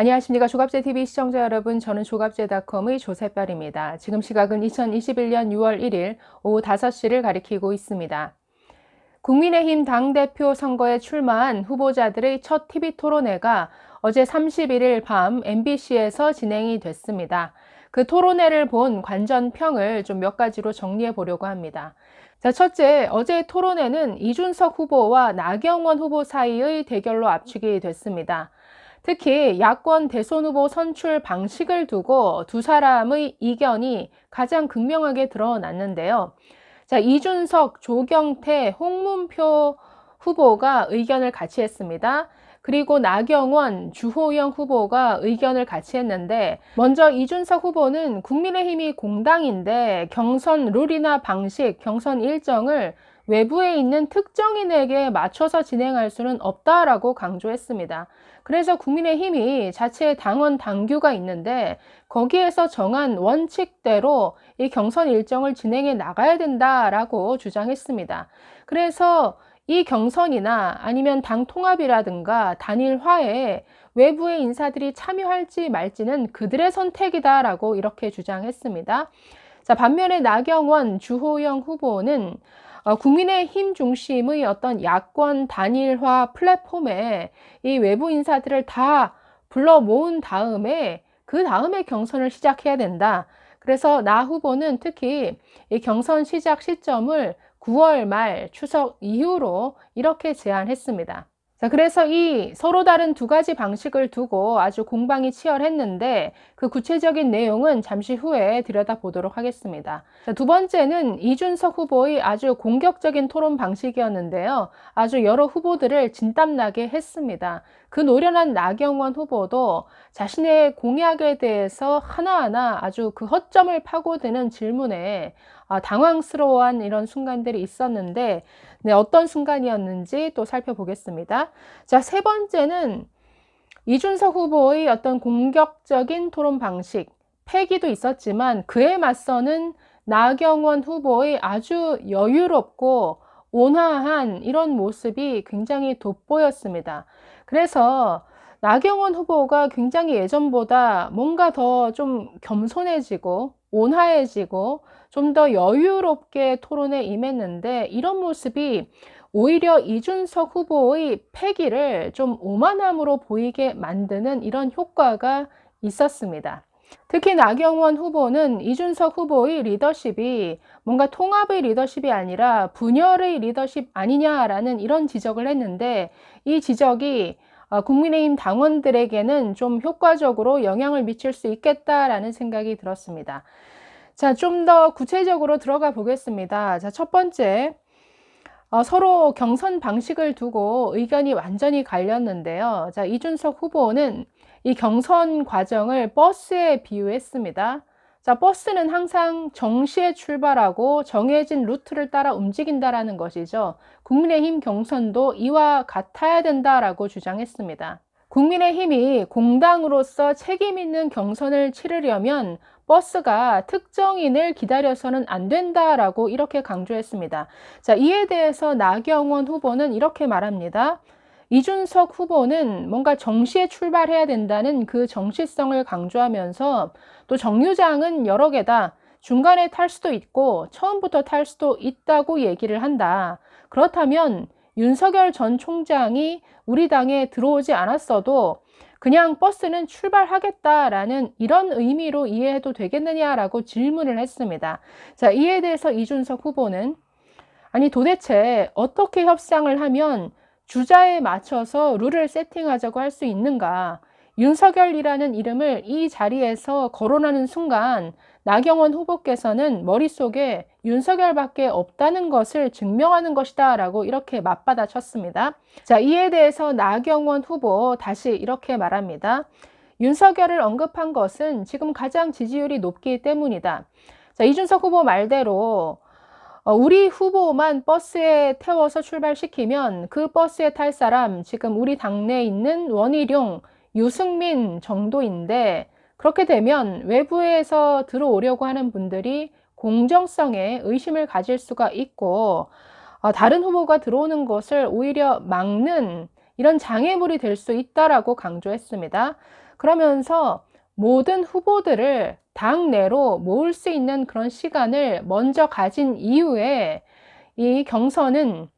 안녕하십니까. 조갑제TV 시청자 여러분, 저는 조갑제닷컴의 조세별입니다. 지금 시각은 2021년 6월 1일 오후 5시를 가리키고 있습니다. 국민의힘 당대표 선거에 출마한 후보자들의 첫 TV 토론회가 어제 31일 밤 MBC에서 진행이 됐습니다. 그 토론회를 본 관전평을 좀 몇 가지로 정리해 보려고 합니다. 자, 첫째, 어제 토론회는 이준석 후보와 나경원 후보 사이의 대결로 압축이 됐습니다. 특히 야권 대선 후보 선출 방식을 두고 두 사람의 이견이 가장 극명하게 드러났는데요. 자, 이준석, 조경태, 홍문표 후보가 의견을 같이 했습니다. 그리고 나경원, 주호영 후보가 의견을 같이 했는데, 먼저 이준석 후보는 국민의힘이 공당인데 경선 룰이나 방식, 경선 일정을 외부에 있는 특정인에게 맞춰서 진행할 수는 없다라고 강조했습니다. 그래서 국민의힘이 자체 당원 당규가 있는데 거기에서 정한 원칙대로 이 경선 일정을 진행해 나가야 된다라고 주장했습니다. 그래서 이 경선이나 아니면 당 통합이라든가 단일화에 외부의 인사들이 참여할지 말지는 그들의 선택이다라고 이렇게 주장했습니다. 자, 반면에 나경원, 주호영 후보는 국민의힘 중심의 어떤 야권 단일화 플랫폼에 이 외부 인사들을 다 불러 모은 다음에 그 다음에 경선을 시작해야 된다. 그래서 나 후보는 특히 이 경선 시작 시점을 9월 말 추석 이후로 이렇게 제안했습니다. 자, 그래서 이 서로 다른 두 가지 방식을 두고 아주 공방이 치열했는데 그 구체적인 내용은 잠시 후에 들여다보도록 하겠습니다. 자, 두 번째는 이준석 후보의 아주 공격적인 토론 방식이었는데요. 아주 여러 후보들을 진땀나게 했습니다. 그 노련한 나경원 후보도 자신의 공약에 대해서 하나하나 아주 그 허점을 파고드는 질문에 당황스러워한 이런 순간들이 있었는데, 네, 어떤 순간이었는지 또 살펴보겠습니다. 자, 세 번째는 이준석 후보의 어떤 공격적인 토론 방식, 패기도 있었지만 그에 맞서는 나경원 후보의 아주 여유롭고 온화한 이런 모습이 굉장히 돋보였습니다. 그래서 나경원 후보가 굉장히 예전보다 뭔가 더 좀 겸손해지고 온화해지고 좀 더 여유롭게 토론에 임했는데, 이런 모습이 오히려 이준석 후보의 패기를 좀 오만함으로 보이게 만드는 이런 효과가 있었습니다. 특히 나경원 후보는 이준석 후보의 리더십이 뭔가 통합의 리더십이 아니라 분열의 리더십 아니냐라는 이런 지적을 했는데, 이 지적이 국민의힘 당원들에게는 좀 효과적으로 영향을 미칠 수 있겠다라는 생각이 들었습니다. 자, 좀 더 구체적으로 들어가 보겠습니다. 자, 첫 번째, 서로 경선 방식을 두고 의견이 완전히 갈렸는데요. 자, 이준석 후보는 이 경선 과정을 버스에 비유했습니다. 자, 버스는 항상 정시에 출발하고 정해진 루트를 따라 움직인다라는 것이죠. 국민의힘 경선도 이와 같아야 된다라고 주장했습니다. 국민의힘이 공당으로서 책임 있는 경선을 치르려면 버스가 특정인을 기다려서는 안 된다라고 이렇게 강조했습니다. 자, 이에 대해서 나경원 후보는 이렇게 말합니다. 이준석 후보는 뭔가 정시에 출발해야 된다는 그 정시성을 강조하면서 또 정류장은 여러 개다. 중간에 탈 수도 있고 처음부터 탈 수도 있다고 얘기를 한다. 그렇다면 윤석열 전 총장이 우리 당에 들어오지 않았어도 그냥 버스는 출발하겠다라는 이런 의미로 이해해도 되겠느냐라고 질문을 했습니다. 자, 이에 대해서 이준석 후보는 아니 도대체 어떻게 협상을 하면 주자에 맞춰서 룰을 세팅하자고 할 수 있는가? 윤석열이라는 이름을 이 자리에서 거론하는 순간 나경원 후보께서는 머릿속에 윤석열밖에 없다는 것을 증명하는 것이다 라고 이렇게 맞받아 쳤습니다. 자, 이에 대해서 나경원 후보 다시 이렇게 말합니다. 윤석열을 언급한 것은 지금 가장 지지율이 높기 때문이다. 자, 이준석 후보 말대로 우리 후보만 버스에 태워서 출발시키면 그 버스에 탈 사람 지금 우리 당내에 있는 원희룡, 유승민 정도인데, 그렇게 되면 외부에서 들어오려고 하는 분들이 공정성에 의심을 가질 수가 있고 다른 후보가 들어오는 것을 오히려 막는 이런 장애물이 될 수 있다라고 강조했습니다. 그러면서 모든 후보들을 당 내로 모을 수 있는 그런 시간을 먼저 가진 이후에 이 경선은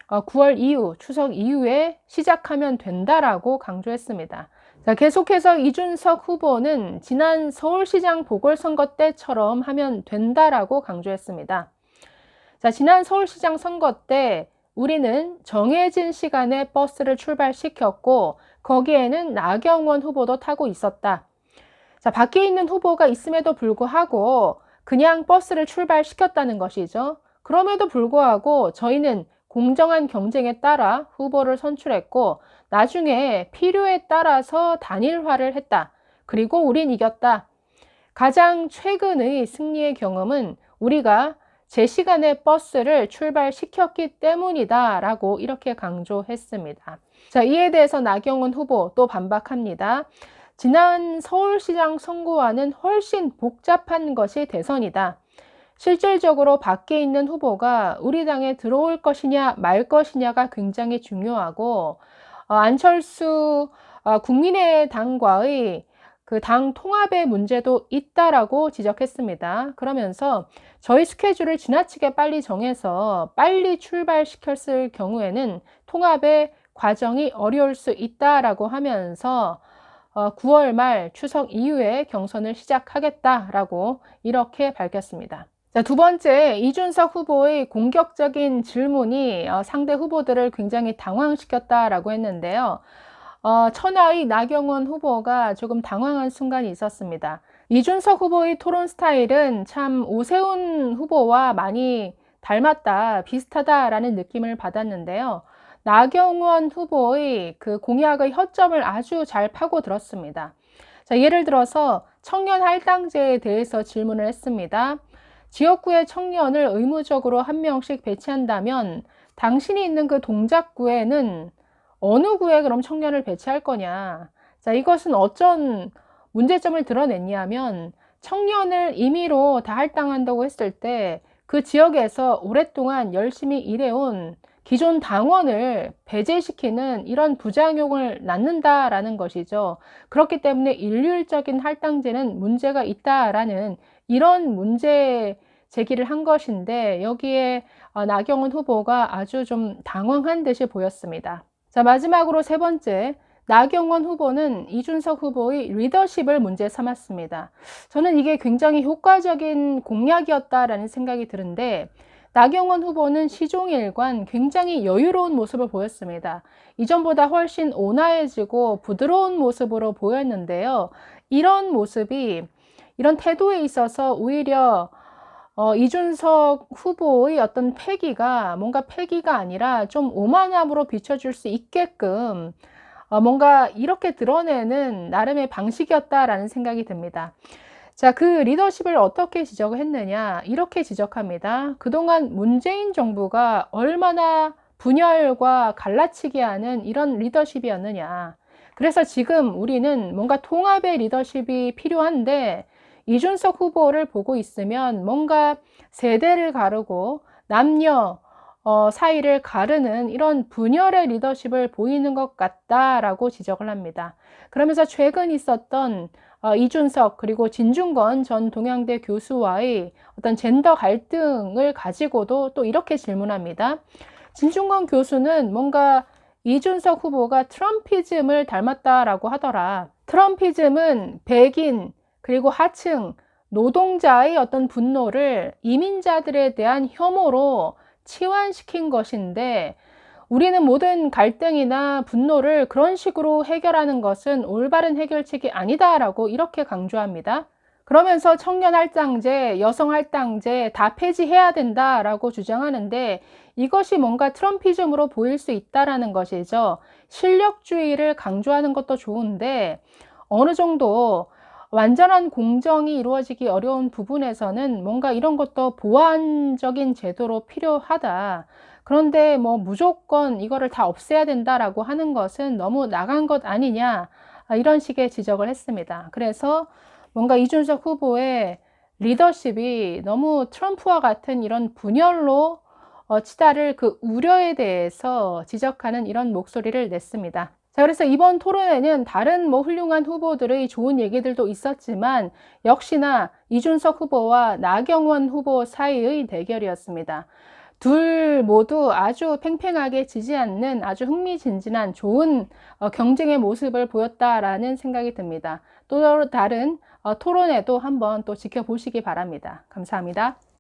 9월 이후, 추석 이후에 시작하면 된다라고 강조했습니다. 자, 계속해서 이준석 후보는 지난 서울시장 보궐선거 때처럼 하면 된다라고 강조했습니다. 자, 지난 서울시장 선거 때 우리는 정해진 시간에 버스를 출발시켰고 거기에는 나경원 후보도 타고 있었다. 자, 밖에 있는 후보가 있음에도 불구하고 그냥 버스를 출발시켰다는 것이죠. 그럼에도 불구하고 저희는 공정한 경쟁에 따라 후보를 선출했고 나중에 필요에 따라서 단일화를 했다. 그리고 우린 이겼다. 가장 최근의 승리의 경험은 우리가 제 시간에 버스를 출발시켰기 때문이다 라고 이렇게 강조했습니다. 자, 이에 대해서 나경원 후보 또 반박합니다. 지난 서울시장 선거와는 훨씬 복잡한 것이 대선이다. 실질적으로 밖에 있는 후보가 우리 당에 들어올 것이냐 말 것이냐가 굉장히 중요하고 안철수 국민의당과의 그 당 통합의 문제도 있다라고 지적했습니다. 그러면서 저희 스케줄을 지나치게 빨리 정해서 빨리 출발시켰을 경우에는 통합의 과정이 어려울 수 있다라고 하면서 9월 말 추석 이후에 경선을 시작하겠다라고 이렇게 밝혔습니다. 자, 두 번째, 이준석 후보의 공격적인 질문이 상대 후보들을 굉장히 당황시켰다라고 했는데요. 천하의 나경원 후보가 조금 당황한 순간이 있었습니다. 이준석 후보의 토론 스타일은 참 오세훈 후보와 많이 닮았다, 비슷하다라는 느낌을 받았는데요. 나경원 후보의 그 공약의 허점을 아주 잘 파고들었습니다. 자, 예를 들어서 청년 할당제에 대해서 질문을 했습니다. 지역구의 청년을 의무적으로 한 명씩 배치한다면 당신이 있는 그 동작구에는 어느 구에 그럼 청년을 배치할 거냐. 자, 이것은 어떤 문제점을 드러냈냐면 청년을 임의로 다 할당한다고 했을 때 그 지역에서 오랫동안 열심히 일해온 기존 당원을 배제시키는 이런 부작용을 낳는다라는 것이죠. 그렇기 때문에 일률적인 할당제는 문제가 있다라는 이런 문제 제기를 한 것인데 여기에 나경원 후보가 아주 좀 당황한 듯이 보였습니다. 자, 마지막으로 세 번째, 나경원 후보는 이준석 후보의 리더십을 문제 삼았습니다. 저는 이게 굉장히 효과적인 공약이었다라는 생각이 드는데 나경원 후보는 시종일관 굉장히 여유로운 모습을 보였습니다. 이전보다 훨씬 온화해지고 부드러운 모습으로 보였는데요. 이런 모습이, 이런 태도에 있어서 오히려 이준석 후보의 어떤 패기가 뭔가 패기가 아니라 좀 오만함으로 비춰줄 수 있게끔 뭔가 이렇게 드러내는 나름의 방식이었다라는 생각이 듭니다. 자, 그 리더십을 어떻게 지적을 했느냐? 이렇게 지적합니다. 그동안 문재인 정부가 얼마나 분열과 갈라치게 하는 이런 리더십이었느냐. 그래서 지금 우리는 뭔가 통합의 리더십이 필요한데 이준석 후보를 보고 있으면 뭔가 세대를 가르고 남녀 사이를 가르는 이런 분열의 리더십을 보이는 것 같다라고 지적을 합니다. 그러면서 최근 있었던 이준석 그리고 진중권 전 동양대 교수와의 어떤 젠더 갈등을 가지고도 또 이렇게 질문합니다. 진중권 교수는 뭔가 이준석 후보가 트럼피즘을 닮았다라고 하더라. 트럼피즘은 백인 그리고 하층 노동자의 어떤 분노를 이민자들에 대한 혐오로 치환시킨 것인데 우리는 모든 갈등이나 분노를 그런 식으로 해결하는 것은 올바른 해결책이 아니다라고 이렇게 강조합니다. 그러면서 청년 할당제, 여성 할당제 다 폐지해야 된다라고 주장하는데 이것이 뭔가 트럼피즘으로 보일 수 있다라는 것이죠. 실력주의를 강조하는 것도 좋은데 어느 정도 완전한 공정이 이루어지기 어려운 부분에서는 뭔가 이런 것도 보완적인 제도로 필요하다. 그런데 뭐 무조건 이거를 다 없애야 된다라고 하는 것은 너무 나간 것 아니냐. 이런 식의 지적을 했습니다. 그래서 뭔가 이준석 후보의 리더십이 너무 트럼프와 같은 이런 분열로 치달을 그 우려에 대해서 지적하는 이런 목소리를 냈습니다. 자, 그래서 이번 토론회는 다른 훌륭한 후보들의 좋은 얘기들도 있었지만 역시나 이준석 후보와 나경원 후보 사이의 대결이었습니다. 둘 모두 아주 팽팽하게 지지 않는 아주 흥미진진한 좋은 경쟁의 모습을 보였다라는 생각이 듭니다. 또 다른 토론회도 한번 또 지켜보시기 바랍니다. 감사합니다.